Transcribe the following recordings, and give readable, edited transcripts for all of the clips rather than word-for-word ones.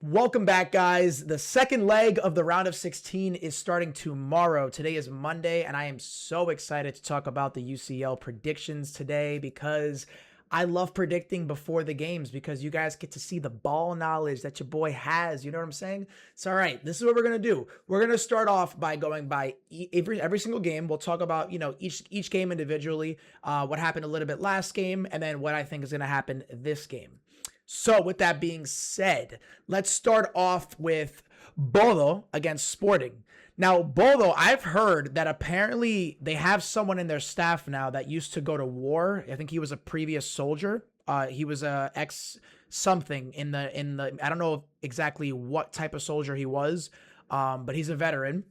Welcome back, guys. The second leg of the round of 16 is starting tomorrow. Today is Monday, and I am so excited to talk about the UCL predictions today because I love predicting before the games because you guys get to see the ball knowledge that your boy has. You know what I'm saying? So, all right, this is what we're going to do. We're going to start off by going by every single game. We'll talk about, each game individually, what happened a little bit last game, and then what I think is going to happen this game. So with that being said, let's start off with Bodo against Sporting. Now, Bodo, I've heard that apparently they have someone in their staff now that used to go to war. I think he was a previous soldier. He was a ex something in the I don't know exactly what type of soldier he was, but he's a veteran.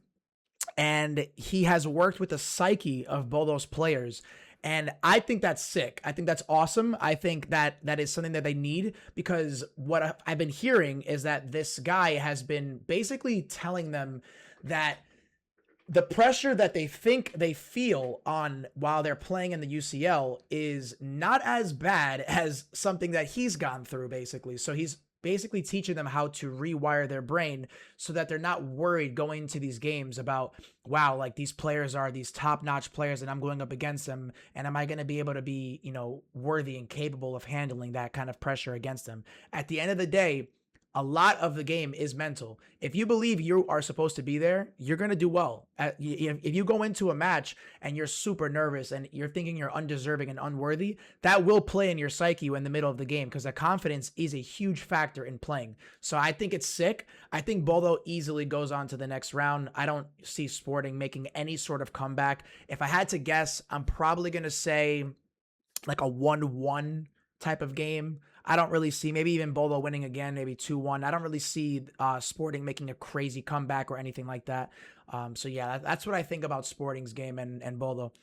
And he has worked with the psyche of Bodo's players. And I think that's sick. I think that's awesome. I think that is something that they need because what I've been hearing is that this guy has been basically telling them that the pressure that they think they feel on while they're playing in the UCL is not as bad as something that he's gone through, basically. So he's basically teaching them how to rewire their brain so that they're not worried going into these games about, wow, like these players are these top-notch players and I'm going up against them, and am I going to be able to be, worthy and capable of handling that kind of pressure against them? At the end of the day, a lot of the game is mental. If you believe you are supposed to be there, you're going to do well. If you go into a match and you're super nervous and you're thinking you're undeserving and unworthy, that will play in your psyche in the middle of the game because the confidence is a huge factor in playing. So I think it's sick. I think Bodo easily goes on to the next round. I don't see Sporting making any sort of comeback. If I had to guess, I'm probably going to say like a 1-1 type of game. I don't really see, maybe even Bodo winning again, maybe 2-1. I don't really see Sporting making a crazy comeback or anything like that. So yeah, that's what I think about Sporting's game and Bodo.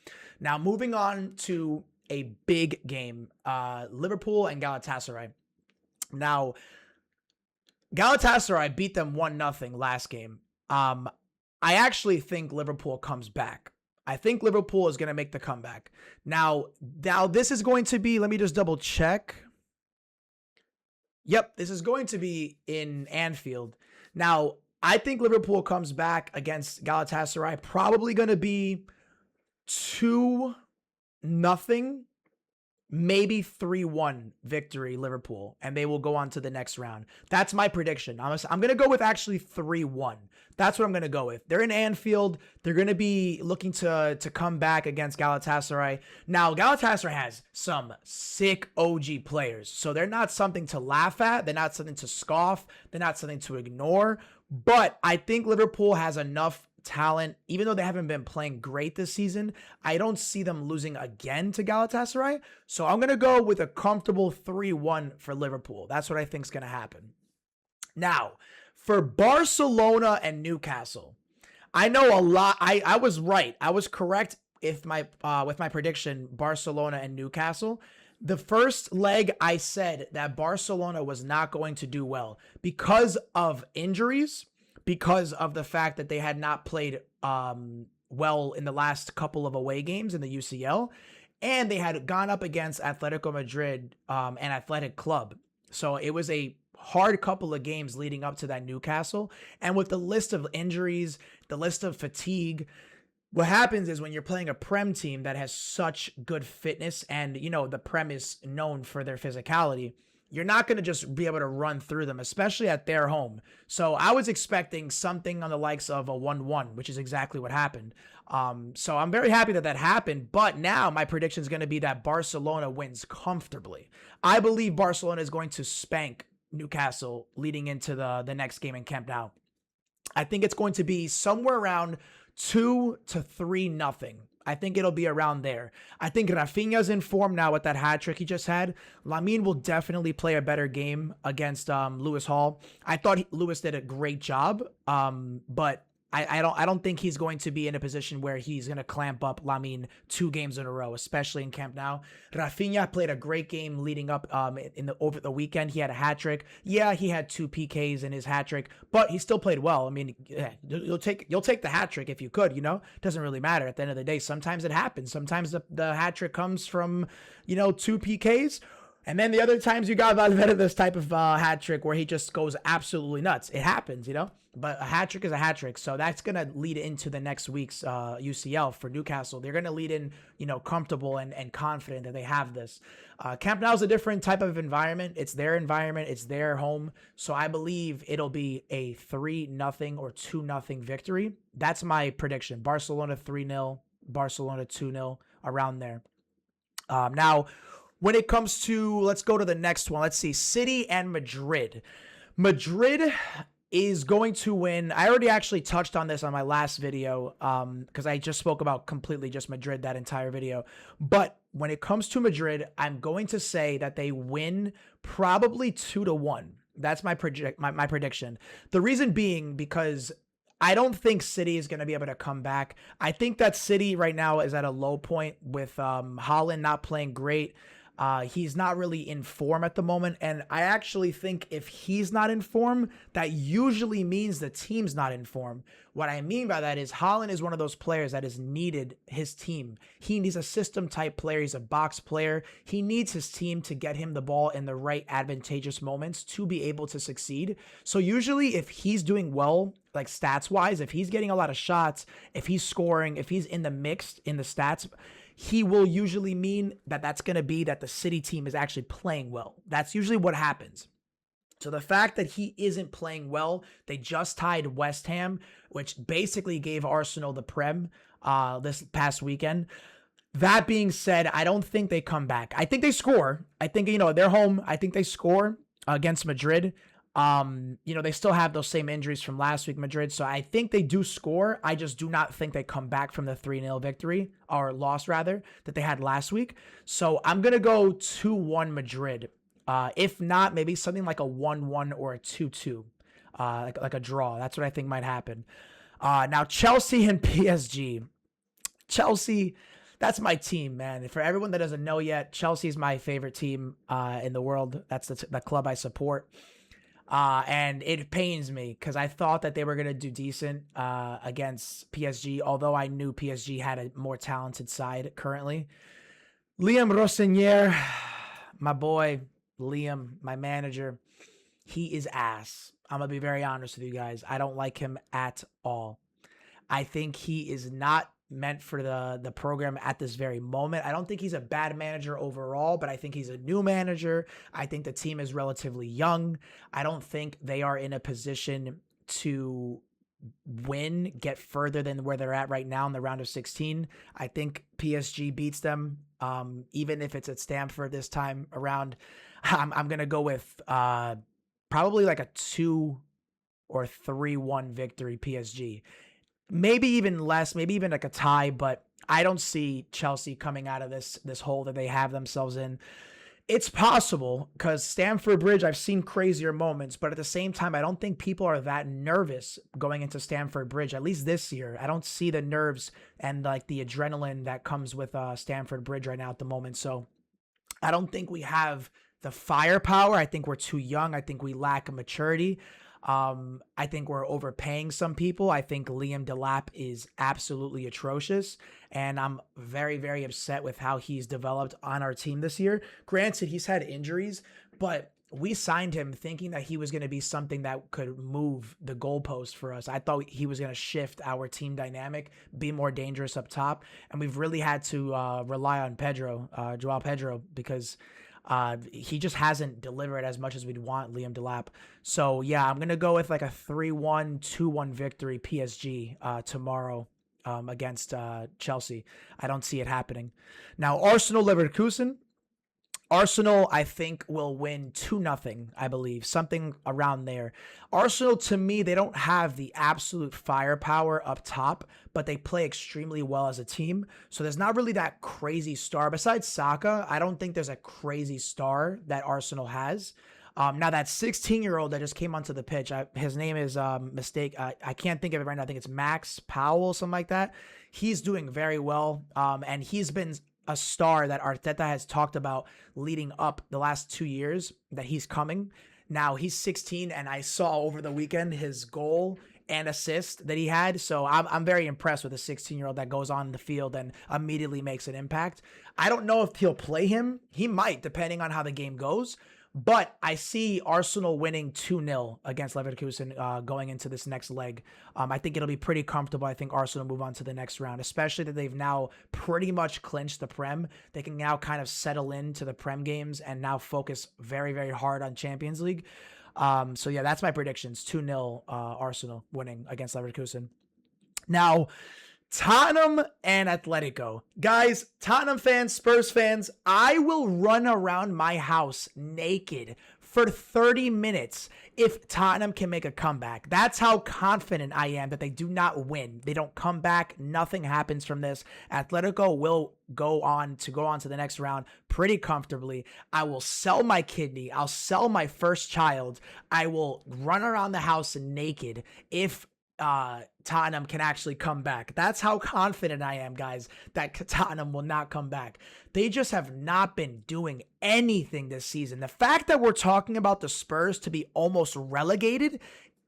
Now moving on to a big game, Liverpool and Galatasaray. Now, Galatasaray beat them 1-0 last game. I actually think Liverpool comes back. I think Liverpool is going to make the comeback. Now this is going to be, let me just double check. Yep, this is going to be in Anfield. Now, I think Liverpool comes back against Galatasaray, probably going to be 2-0, maybe 3-1 victory Liverpool, and they will go on to the next round. That's my prediction. I'm going to go with actually 3-1. That's what I'm going to go with. They're in Anfield. They're going to be looking to come back against Galatasaray. Now, Galatasaray has some sick OG players, so they're not something to laugh at. They're not something to scoff. They're not something to ignore. But I think Liverpool has enough talent, even though they haven't been playing great this season. I don't see them losing again to Galatasaray. So I'm going to go with a comfortable 3-1 for Liverpool. That's what I think is going to happen. Now, for Barcelona and Newcastle, I know a lot. I was right. I was correct with my prediction, Barcelona and Newcastle. The first leg, I said that Barcelona was not going to do well because of injuries, because of the fact that they had not played well in the last couple of away games in the UCL, and they had gone up against Atletico Madrid and Athletic Club. So it was a hard couple of games leading up to that Newcastle. And with the list of injuries, the list of fatigue, what happens is when you're playing a Prem team that has such good fitness and, the Prem is known for their physicality, you're not going to just be able to run through them, especially at their home. So I was expecting something on the likes of a 1-1, which is exactly what happened. So I'm very happy that happened. But now my prediction is going to be that Barcelona wins comfortably. I believe Barcelona is going to spank Newcastle leading into the next game in Camp Nou. I think it's going to be somewhere around 2-3-0. I think it'll be around there. I think Rafinha's in form now with that hat trick he just had. Lamine will definitely play a better game against Lewis Hall. I thought Lewis did a great job, but I don't think he's going to be in a position where he's going to clamp up Lamine 2 games in a row, especially in Camp Nou. Rafinha played a great game leading up over the weekend. He had a hat trick. Yeah, he had 2 PKs in his hat trick, but he still played well. I mean, you'll take the hat trick if you could. Doesn't really matter at the end of the day. Sometimes it happens. Sometimes the hat trick comes from 2 PKs. And then the other times you got Valverde this type of hat trick where he just goes absolutely nuts. It happens, you know? But a hat trick is a hat trick. So that's going to lead into the next week's UCL for Newcastle. They're going to lead in, you know, comfortable and confident that they have this. Camp Nou is a different type of environment. It's their environment. It's their home. So I believe it'll be a 3-0 or 2-0 victory. That's my prediction. Barcelona 3-0, Barcelona 2-0, around there. Now, when it comes to, let's go to the next one. Let's see, City and Madrid. Madrid is going to win. I already actually touched on this on my last video because I just spoke about completely just Madrid that entire video. But when it comes to Madrid, I'm going to say that they win probably 2-1. That's my prediction. The reason being because I don't think City is going to be able to come back. I think that City right now is at a low point with Haaland not playing great. He's not really in form at the moment. And I actually think if he's not in form, that usually means the team's not in form. What I mean by that is Haaland is one of those players that has needed his team. He's a system type player. He's a box player. He needs his team to get him the ball in the right advantageous moments to be able to succeed. So usually if he's doing well, like stats wise, if he's getting a lot of shots, if he's scoring, if he's in the mix in the stats, he will usually mean that that's going to be that the City team is actually playing well. That's usually what happens. So the fact that he isn't playing well, they just tied West Ham, which basically gave Arsenal the Prem this past weekend. That being said, I don't think they come back. I think they score. I think, you know, they're home. I think they score against Madrid. You know, they still have those same injuries from last week, Madrid. So I think they do score. I just do not think they come back from the 3-0 victory or loss rather that they had last week. So I'm going to go 2-1 Madrid. If not, maybe something like a 1-1 or a 2-2, like a draw. That's what I think might happen. Now Chelsea and PSG. Chelsea, that's my team, man. For everyone that doesn't know yet, Chelsea is my favorite team in the world. That's the club I support. And it pains me because I thought that they were going to do decent against PSG, although I knew PSG had a more talented side currently. Liam Rossinier, my boy, Liam, my manager, he is ass. I'm going to be very honest with you guys. I don't like him at all. I think he is not meant for the program at this very moment. I don't think he's a bad manager overall, but I think he's a new manager. I think the team is relatively young. I don't think they are in a position to win, get further than where they're at right now in the round of 16. I think PSG beats them, even if it's at Stamford this time around. I'm going to go with probably like a 2 or 3-1 victory PSG. Maybe even less, maybe even like a tie, but I don't see Chelsea coming out of this hole that they have themselves in. It's possible because Stamford Bridge, I've seen crazier moments, but at the same time, I don't think people are that nervous going into Stamford Bridge, at least this year. I don't see the nerves and like the adrenaline that comes with Stamford Bridge right now at the moment. So I don't think we have the firepower. I think we're too young. I think we lack maturity. I think we're overpaying some people. I think Liam Delap is absolutely atrocious, and I'm very, very upset with how he's developed on our team this year. Granted, he's had injuries, but we signed him thinking that he was going to be something that could move the goalpost for us. I thought he was going to shift our team dynamic, be more dangerous up top, and we've really had to rely on Joao Pedro, because he just hasn't delivered as much as we'd want, Liam Delap. So, yeah, I'm going to go with like a 3-1, 2-1 victory PSG tomorrow against Chelsea. I don't see it happening. Now, Arsenal Leverkusen. Arsenal, I think, will win 2-0, I believe, something around there. Arsenal, to me, they don't have the absolute firepower up top, but they play extremely well as a team. So there's not really that crazy star. Besides Saka, I don't think there's a crazy star that Arsenal has. Now, that 16-year-old that just came onto the pitch, his name is I can't think of it right now. I think it's Max Powell, something like that. He's doing very well, and he's been a star that Arteta has talked about leading up the last 2 years that he's coming. Now he's 16, and I saw over the weekend his goal and assist that he had. So I'm very impressed with a 16-year-old that goes on the field and immediately makes an impact. I don't know if he'll play him. He might, depending on how the game goes. But I see Arsenal winning 2-0 against Leverkusen going into this next leg. I think it'll be pretty comfortable. I think Arsenal move on to the next round, especially that they've now pretty much clinched the Prem. They can now kind of settle into the Prem games and now focus very, very hard on Champions League. So yeah, that's my predictions. 2-0 Arsenal winning against Leverkusen. Now, Tottenham and Atletico. Guys, Tottenham fans, Spurs fans, I will run around my house naked for 30 minutes if Tottenham can make a comeback. That's how confident I am that they do not win. They don't come back. Nothing happens from this. Atletico will go on to the next round pretty comfortably. I will sell my kidney. I'll sell my first child. I will run around the house naked if Tottenham can actually come back. That's how confident I am, guys, that Tottenham will not come back. They just have not been doing anything this season. The fact that we're talking about the Spurs to be almost relegated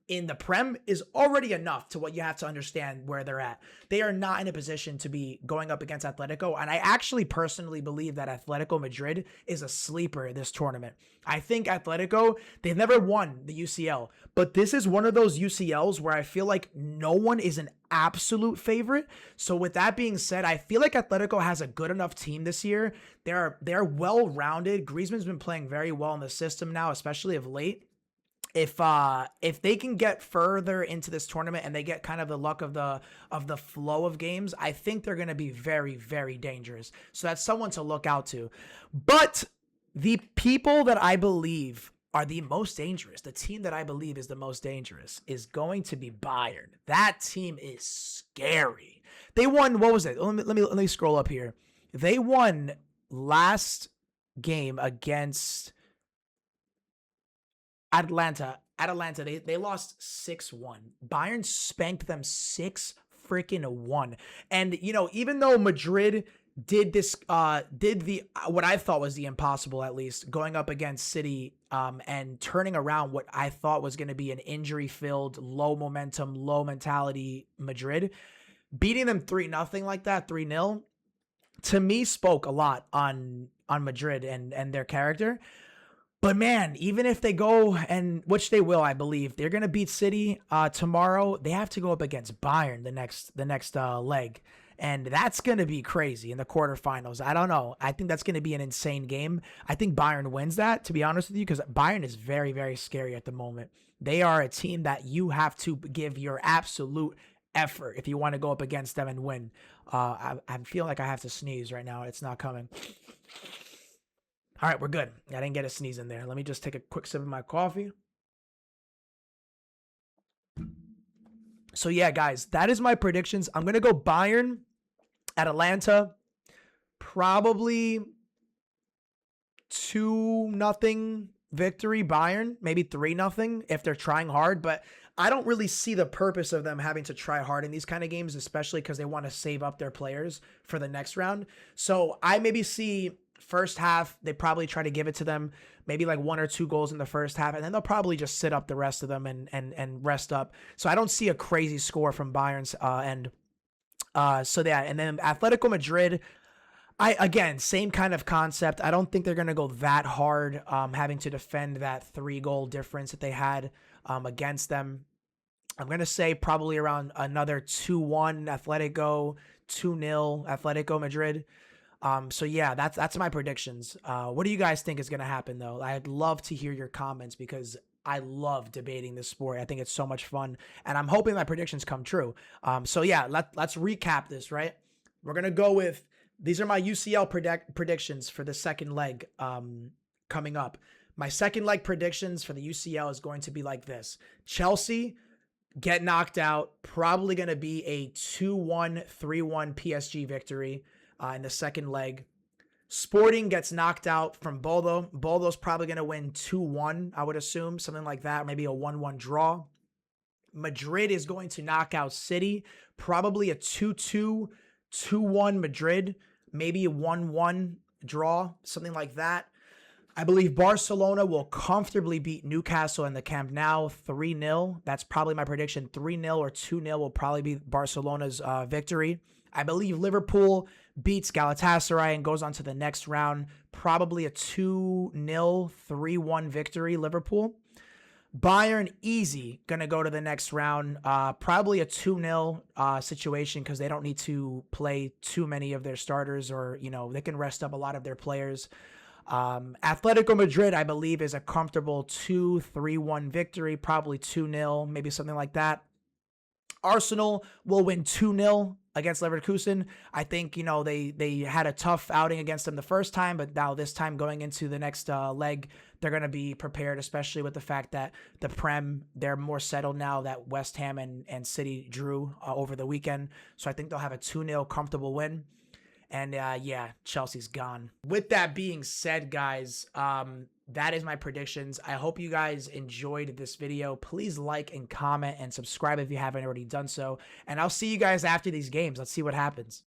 in the Prem is already enough to what you have to understand where they're at. They are not in a position to be going up against Atletico, and I actually personally believe that Atletico Madrid is a sleeper this tournament. I think Atletico, they've never won the UCL, but this is one of those UCLs where I feel like no one is an absolute favorite. So with that being said, I feel like Atletico has a good enough team this year. They're well-rounded. Griezmann's been playing very well in the system now, especially of late. If they can get further into this tournament and they get kind of the luck of the flow of games, I think they're going to be very, very dangerous. So that's someone to look out to. But the people that I believe are the most dangerous, the team that I believe is the most dangerous, is going to be Bayern. That team is scary. They won, what was it? Let me scroll up here. They won last game against Atlanta, they lost 6-1. Bayern spanked them 6-1. And, you know, even though Madrid did what I thought was the impossible, at least, going up against City and turning around what I thought was going to be an injury-filled, low momentum, low mentality Madrid, beating them 3-0 like that, 3-0, to me spoke a lot on Madrid and their character. But man, even if they go, and which they will, I believe, they're going to beat City tomorrow. They have to go up against Bayern the next leg. And that's going to be crazy in the quarterfinals. I don't know. I think that's going to be an insane game. I think Bayern wins that, to be honest with you, because Bayern is very, very scary at the moment. They are a team that you have to give your absolute effort if you want to go up against them and win. I feel like I have to sneeze right now. It's not coming. All right, we're good. I didn't get a sneeze in there. Let me just take a quick sip of my coffee. So yeah, guys, that is my predictions. I'm going to go Bayern, Atalanta, probably 2-0 victory Bayern, maybe 3-0 if they're trying hard, but I don't really see the purpose of them having to try hard in these kind of games, especially because they want to save up their players for the next round. So I maybe see first half, they probably try to give it to them, maybe like 1 or 2 goals in the first half, and then they'll probably just sit up the rest of them and rest up. So I don't see a crazy score from Bayern's end. So yeah, and then Atletico Madrid, again, same kind of concept. I don't think they're going to go that hard, having to defend that 3-goal difference that they had against them. I'm going to say probably around another 2-1 Atletico, 2-0 Atletico Madrid. So yeah, that's my predictions. What do you guys think is going to happen though? I'd love to hear your comments because I love debating this sport. I think it's so much fun and I'm hoping my predictions come true. So yeah, let's recap this, right? We're going to go with, these are my UCL predictions for the second leg, coming up. My second leg predictions for the UCL is going to be like this. Chelsea get knocked out, probably going to be a 2-1, 3-1 PSG victory. In the second leg. Sporting gets knocked out from Bodo. Bodo's probably going to win 2-1, I would assume, something like that, maybe a 1-1 draw. Madrid is going to knock out City, probably a 2-2, 2-1 Madrid, maybe a 1-1 draw, something like that. I believe Barcelona will comfortably beat Newcastle in the Camp Nou 3-0. That's probably my prediction. 3-0 or 2-0 will probably be Barcelona's victory. I believe Liverpool beats Galatasaray and goes on to the next round. Probably a 2-0, 3-1 victory, Liverpool. Bayern easy going to go to the next round. Probably a 2-0 situation because they don't need to play too many of their starters, or, they can rest up a lot of their players. Atletico Madrid, I believe, is a comfortable 2-3-1 victory, probably 2-0, maybe something like that. Arsenal will win 2-0 against Leverkusen. I think, they had a tough outing against them the first time, but now this time going into the next leg, they're going to be prepared, especially with the fact that the Prem, they're more settled now that West Ham and City drew over the weekend. So I think they'll have a 2-0 comfortable win. And Chelsea's gone. With that being said, guys, that is my predictions. I hope you guys enjoyed this video. Please like and comment and subscribe if you haven't already done so. And I'll see you guys after these games. Let's see what happens.